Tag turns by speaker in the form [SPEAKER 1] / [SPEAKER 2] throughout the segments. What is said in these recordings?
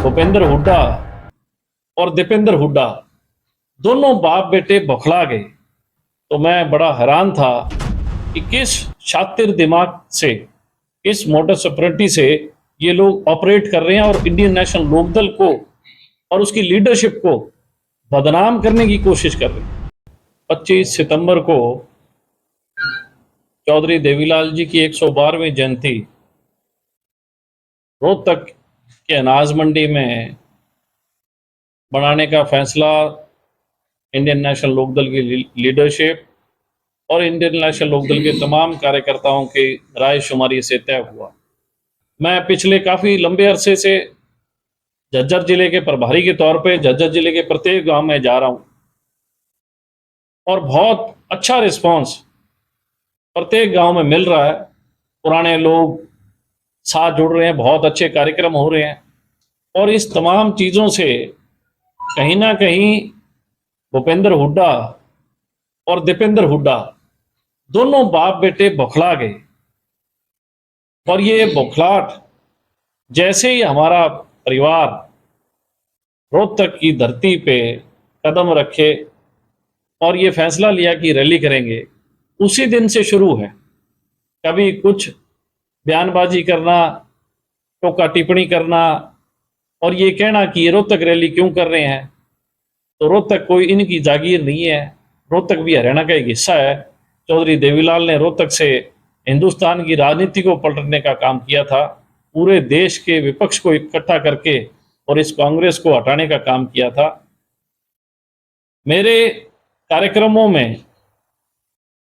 [SPEAKER 1] भूपेंद्र हुड्डा और दीपेंद्र हुड्डा दोनों बाप बेटे बौखला गए। तो मैं बड़ा हैरान था कि किस शातिर दिमाग से, किस मोटस ऑपरेंडी से ये लोग ऑपरेट कर रहे हैं और इंडियन नेशनल लोकदल को और उसकी लीडरशिप को बदनाम करने की कोशिश कर रहे हैं। 25 सितंबर को चौधरी देवीलाल जी की 112वीं जयंती रोहतक के अनाज मंडी में बनाने का फैसला इंडियन नेशनल लोकदल की लीडरशिप और इंडियन नेशनल लोकदल के तमाम कार्यकर्ताओं की रायशुमारी से तय हुआ। मैं पिछले काफ़ी लंबे अरसे से झज्जर जिले के प्रभारी के तौर पे झज्जर जिले के प्रत्येक गांव में जा रहा हूं और बहुत अच्छा रिस्पांस प्रत्येक गांव में मिल रहा है। पुराने लोग साथ जुड़ रहे हैं, बहुत अच्छे कार्यक्रम हो रहे हैं और इस तमाम चीज़ों से कहीं ना कहीं भूपेंद्र हुड्डा और दीपेंद्र हुड्डा दोनों बाप बेटे बौखला गए। और ये बौखलाहट जैसे ही हमारा परिवार रोहतक की धरती पे कदम रखे और ये फैसला लिया कि रैली करेंगे, उसी दिन से शुरू है। कभी कुछ बयानबाजी करना, टोका टिप्पणी करना और ये कहना कि ये रोहतक रैली क्यों कर रहे हैं। तो रोहतक कोई इनकी जागीर नहीं है, रोहतक भी हरियाणा का एक हिस्सा है। चौधरी देवीलाल ने रोहतक से हिंदुस्तान की राजनीति को पलटने का काम किया था, पूरे देश के विपक्ष को इकट्ठा करके और इस कांग्रेस को हटाने का काम किया था। मेरे कार्यक्रमों में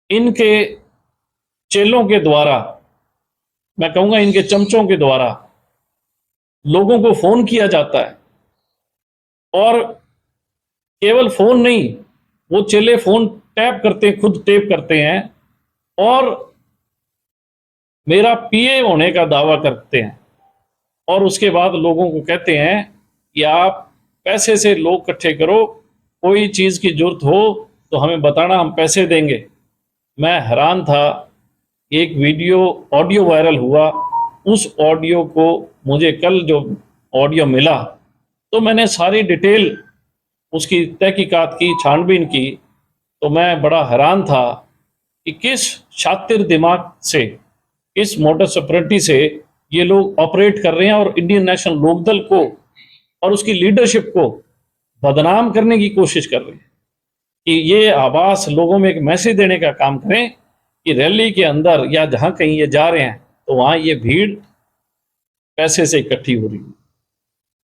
[SPEAKER 1] इनके चेलों के द्वारा, मैं कहूँगा इनके चमचों के द्वारा लोगों को फोन किया जाता है और केवल फोन नहीं, वो चेले फोन टैप करते हैं, खुद टैप करते हैं और मेरा पीए होने का दावा करते हैं और उसके बाद लोगों को कहते हैं कि आप पैसे से लोग इकट्ठे करो, कोई चीज़ की जरूरत हो तो हमें बताना, हम पैसे देंगे। मैं हैरान था, एक वीडियो ऑडियो वायरल हुआ, उस ऑडियो को मुझे कल जो ऑडियो मिला तो मैंने सारी डिटेल उसकी तहकीकात की, छानबीन की, तो मैं बड़ा हैरान था कि किस शातिर दिमाग से, किस मोटस ऑपरेंडी से ये लोग ऑपरेट कर रहे हैं और इंडियन नेशनल लोकदल को और उसकी लीडरशिप को बदनाम करने की कोशिश कर रहे हैं कि ये आवाज़ लोगों में एक मैसेज देने का काम करें कि रैली के अंदर या जहां कहीं ये जा रहे हैं तो वहां ये भीड़ पैसे से इकट्ठी हो रही है।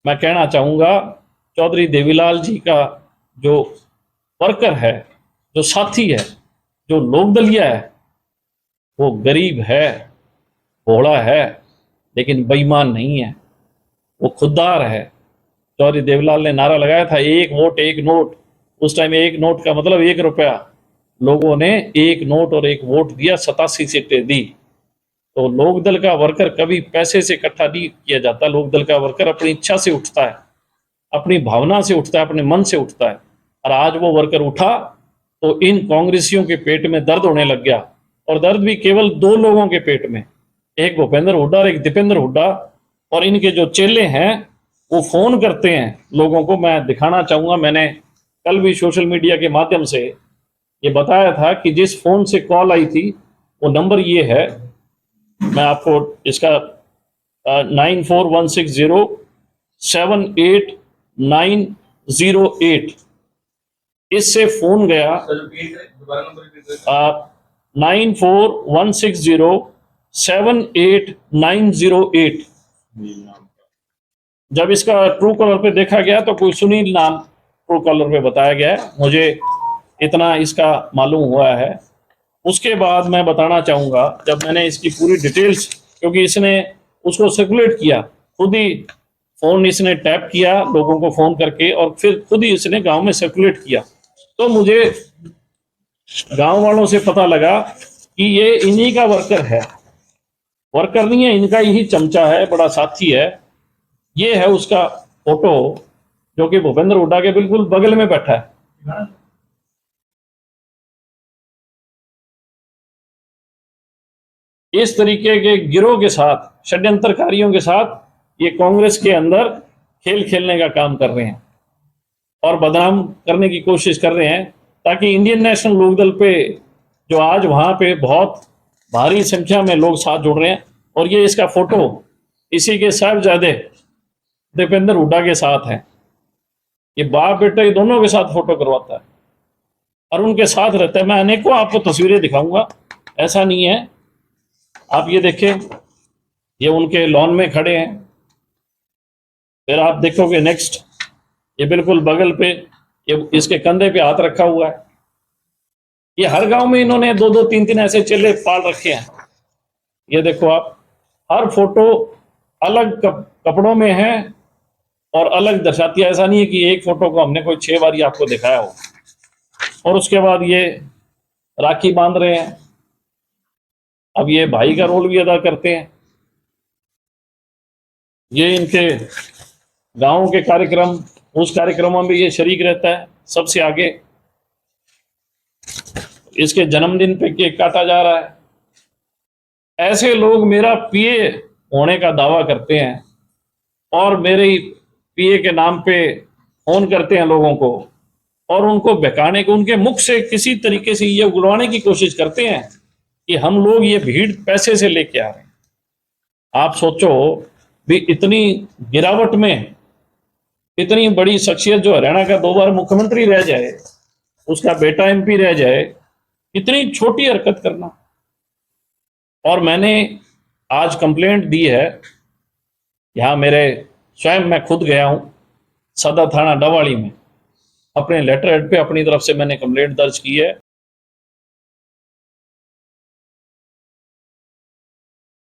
[SPEAKER 1] मैं कहना चाहूँगा, चौधरी देवीलाल जी का जो वर्कर है, जो साथी है, जो लोकदलिया है, वो गरीब है, भोला है, लेकिन बेईमान नहीं है, वो खुददार है। चौधरी देवीलाल ने नारा लगाया था, एक वोट एक नोट। उस टाइम एक नोट का मतलब 1 रुपया। लोगों ने एक नोट और एक वोट दिया, 87 सीटें दी। तो लोकदल का वर्कर कभी पैसे से इकट्ठा नहीं किया जाता। लोकदल का वर्कर अपनी इच्छा से उठता है, अपनी भावना से उठता है, अपने मन से उठता है। और आज वो वर्कर उठा तो इन कांग्रेसियों के पेट में दर्द होने लग गया, और दर्द भी केवल 2 लोगों के पेट में, एक भूपेंद्र हुड्डा और एक दीपेंद्र हुड्डा। और इनके जो चेले हैं वो फोन करते हैं लोगों को। मैं दिखाना चाहूंगा, मैंने कल भी सोशल मीडिया के माध्यम से ये बताया था कि जिस फोन से कॉल आई थी वो नंबर ये है, मैं आपको इसका 9416078908 इससे फोन गया। 9416078908। जब इसका ट्रू कॉलर पे देखा गया तो कोई सुनील नाम ट्रू कॉलर पे बताया गया है, मुझे इतना इसका मालूम हुआ है। उसके बाद मैं बताना चाहूँगा, जब मैंने इसकी पूरी डिटेल्स, क्योंकि इसने उसको सर्कुलेट किया, खुद ही फ़ोन इसने टैप किया लोगों को फ़ोन करके और फिर खुद ही इसने गांव में सर्कुलेट किया, तो मुझे गांव वालों से पता लगा कि ये इन्हीं का वर्कर है। वर्कर नहीं है, इनका यही चमचा है, बड़ा साथी है। ये है उसका फोटो जो कि भूपेंद्र हुड्डा के बिल्कुल बगल में बैठा है। इस तरीके के गिरोह के साथ, षड्यंत्रकारियों के साथ ये कांग्रेस के अंदर खेल खेलने का काम कर रहे हैं और बदनाम करने की कोशिश कर रहे हैं, ताकि इंडियन नेशनल लोकदल पे जो आज वहां पे बहुत भारी संख्या में लोग साथ जुड़ रहे हैं। और ये इसका फोटो इसी के साहबजादे दीपेंद्र हुड्डा के साथ है। ये बाप बेटे दोनों के साथ फोटो करवाता है और उनके साथ रहता है। मैं अनेकों आपको तस्वीरें दिखाऊंगा, ऐसा नहीं है। आप ये देखें, ये उनके लॉन में खड़े हैं। फिर आप देखोगे नेक्स्ट, ये बिल्कुल बगल पे, ये इसके कंधे पे हाथ रखा हुआ है। ये हर गांव में इन्होंने दो दो तीन तीन ऐसे चेले पाल रखे हैं। ये देखो आप, हर फोटो अलग कपड़ों में है और अलग दर्शाती है। ऐसा नहीं है कि एक फोटो को हमने कोई 6 बार आपको दिखाया हो। और उसके बाद ये राखी बांध रहे हैं। अब ये भाई का रोल भी अदा करते हैं। ये इनके गांव के कार्यक्रम, उस कार्यक्रमों में ये शरीक रहता है सबसे आगे। इसके जन्मदिन पे केक काटा जा रहा है। ऐसे लोग मेरा पीए होने का दावा करते हैं और मेरे पीए के नाम पे फोन करते हैं लोगों को और उनको बहकाने को, उनके मुख से किसी तरीके से ये उगलवाने की कोशिश करते हैं कि हम लोग ये भीड़ पैसे से लेके आ रहे हैं। आप सोचो भी, इतनी गिरावट में इतनी बड़ी शख्सियत जो हरियाणा का 2 बार मुख्यमंत्री रह जाए, उसका बेटा एमपी रह जाए, इतनी छोटी हरकत करना। और मैंने आज कंप्लेंट दी है, यहाँ मेरे स्वयं मैं खुद गया हूं सदर थाना डवाड़ी में, अपने लेटर हेड पे अपनी तरफ से मैंने कंप्लेंट दर्ज की है।